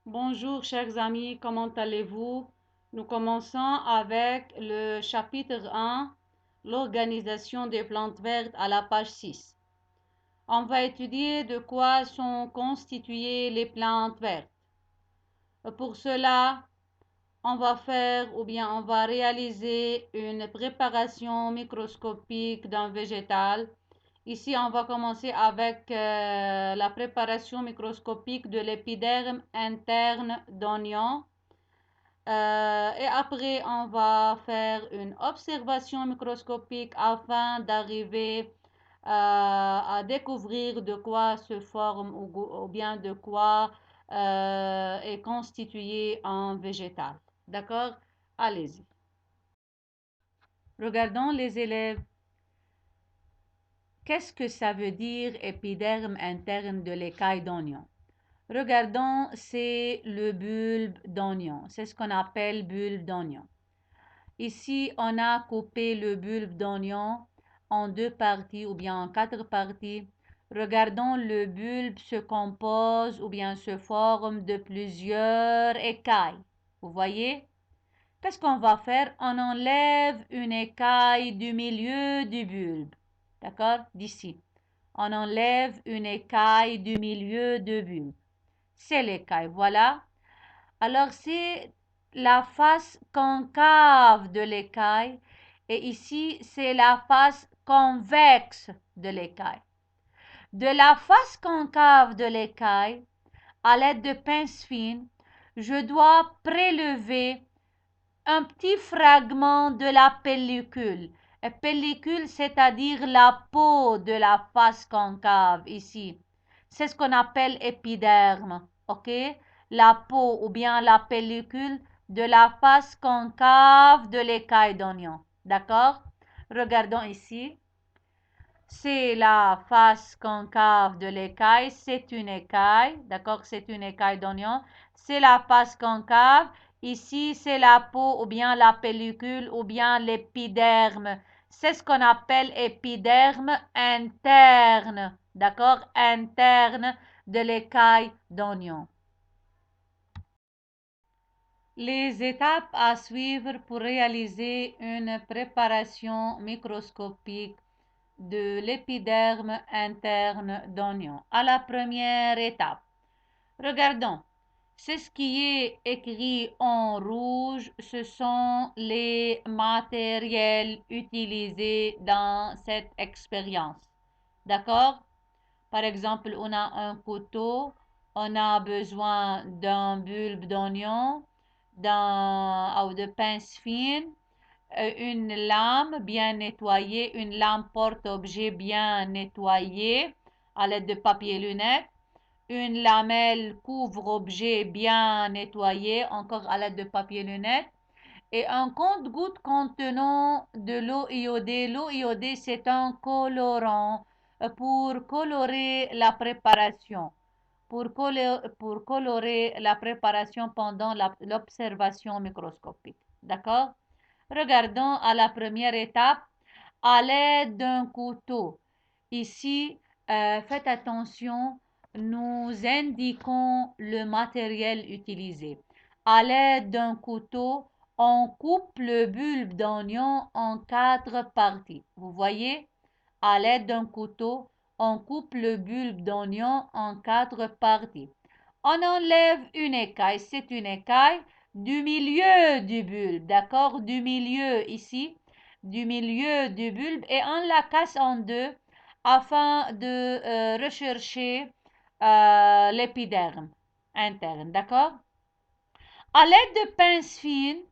Bonjour chers amis, comment allez-vous? Nous commençons avec le chapitre 1, l'organisation des plantes vertes à la page 6. On va étudier de quoi sont constituées les plantes vertes. Pour cela, on va réaliser une préparation microscopique d'un végétal. Ici, on va commencer avec la préparation microscopique de l'épiderme interne d'oignon. Et après, on va faire une observation microscopique afin d'arriver à découvrir de quoi se forme ou bien de quoi est constitué un végétal. D'accord? Allez-y. Regardons les élèves. Qu'est-ce que ça veut dire épiderme interne de l'écaille d'oignon? Regardons, c'est le bulbe d'oignon. C'est ce qu'on appelle bulbe d'oignon. Ici, on a coupé le bulbe d'oignon en deux parties ou bien en quatre parties. Regardons, le bulbe se compose ou bien se forme de plusieurs écailles. Vous voyez? Qu'est-ce qu'on va faire? On enlève une écaille du milieu du bulbe. D'accord? D'ici. On enlève une écaille du milieu du bulbe. C'est l'écaille, voilà. Alors, c'est la face concave de l'écaille et ici, c'est la face convexe de l'écaille. De la face concave de l'écaille, à l'aide de pince fine, je dois prélever un petit fragment de la pellicule. Et pellicule, c'est-à-dire la peau de la face concave ici. C'est ce qu'on appelle épiderme, ok? La peau ou bien la pellicule de la face concave de l'écaille d'oignon. D'accord? Regardons ici. C'est la face concave de l'écaille. C'est une écaille. D'accord? C'est une écaille d'oignon. C'est la face concave. Ici, c'est la peau ou bien la pellicule ou bien l'épiderme. C'est ce qu'on appelle épiderme interne. D'accord? Interne de l'écaille d'oignon. Les étapes à suivre pour réaliser une préparation microscopique de l'épiderme interne d'oignon. À la première étape, regardons. C'est ce qui est écrit en rouge, ce sont les matériels utilisés dans cette expérience. D'accord? Par exemple, on a un couteau, on a besoin d'un bulbe d'oignon, de pince fine, une lame bien nettoyée, une lame porte-objet bien nettoyée à l'aide de papier lunette, une lamelle couvre-objet bien nettoyée encore à l'aide de papier lunette et un compte-gouttes contenant de l'eau iodée. L'eau iodée, c'est un colorant pour colorer la préparation. Pour colorer la préparation pendant l'observation microscopique. D'accord? Regardons à la première étape à l'aide d'un couteau. Ici, faites attention, nous indiquons le matériel utilisé. À l'aide d'un couteau, on coupe le bulbe d'oignon en quatre parties. Vous voyez? À l'aide d'un couteau, on coupe le bulbe d'oignon en quatre parties. On enlève une écaille, c'est une écaille du milieu du bulbe, d'accord? Du milieu ici, du milieu du bulbe et on la casse en deux afin de rechercher l'épiderme interne, d'accord? À l'aide de pince fine,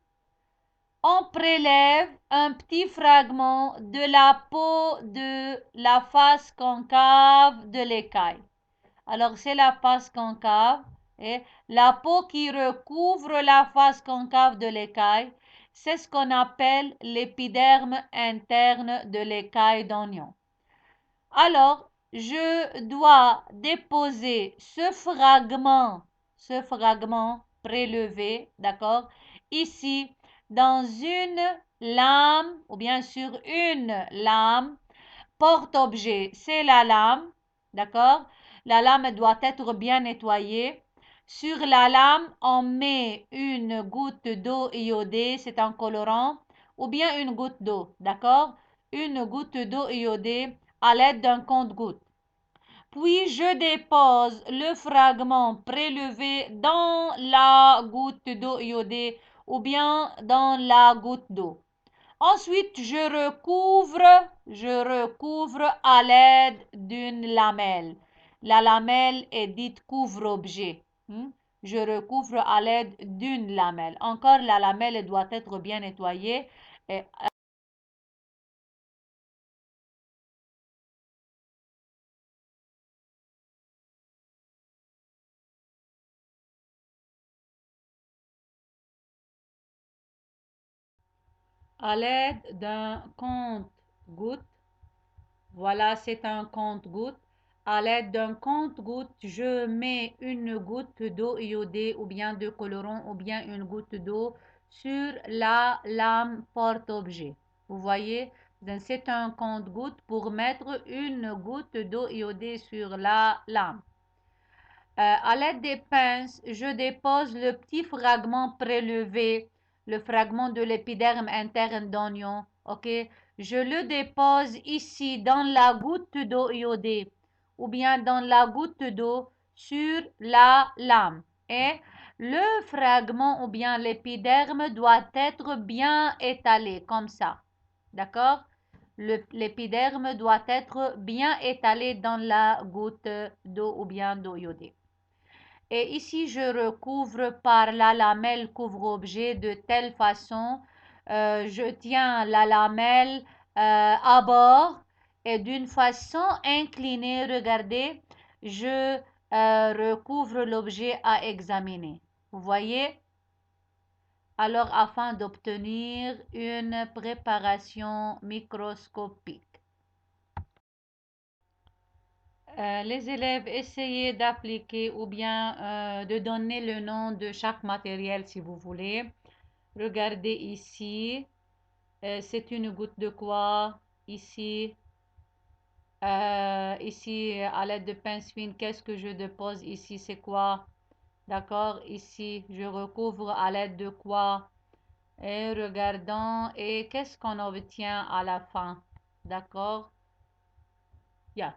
on prélève un petit fragment de la peau de la face concave de l'écaille. Alors, c'est la face concave et la peau qui recouvre la face concave de l'écaille, c'est ce qu'on appelle l'épiderme interne de l'écaille d'oignon. Alors, je dois déposer ce fragment prélevé, d'accord, ici, dans une lame, ou bien sur une lame porte-objet. C'est la lame, d'accord? La lame doit être bien nettoyée. Sur la lame, on met une goutte d'eau iodée, c'est un colorant, ou bien une goutte d'eau, d'accord? Une goutte d'eau iodée à l'aide d'un compte-gouttes. Puis je dépose le fragment prélevé dans la goutte d'eau iodée ou bien dans la goutte d'eau. Ensuite, je recouvre à l'aide d'une lamelle. La lamelle est dite couvre-objet. Je recouvre à l'aide d'une lamelle. Encore, la lamelle doit être bien nettoyée. Et à l'aide d'un compte-gouttes, voilà, c'est un compte-gouttes. À l'aide d'un compte-gouttes, je mets une goutte d'eau iodée ou bien de colorant ou bien une goutte d'eau sur la lame porte-objet. Vous voyez, donc c'est un compte-gouttes pour mettre une goutte d'eau iodée sur la lame. À l'aide des pinces, je dépose le petit fragment prélevé, le fragment de l'épiderme interne d'oignon. Ok, je le dépose ici dans la goutte d'eau iodée ou bien dans la goutte d'eau sur la lame. Et le fragment ou bien l'épiderme doit être bien étalé comme ça. D'accord? L'épiderme doit être bien étalé dans la goutte d'eau ou bien d'eau iodée. Et ici, je recouvre par la lamelle couvre-objet de telle façon, je tiens la lamelle à bord et d'une façon inclinée, regardez, je recouvre l'objet à examiner. Vous voyez? Alors, afin d'obtenir une préparation microscopique. Les élèves, essayez d'appliquer ou bien de donner le nom de chaque matériel si vous voulez. Regardez ici, c'est une goutte de quoi? Ici, ici à l'aide de pince fine, qu'est-ce que je dépose ici? C'est quoi? D'accord? Ici, je recouvre à l'aide de quoi? Et regardons, et qu'est-ce qu'on obtient à la fin? D'accord? Yeah.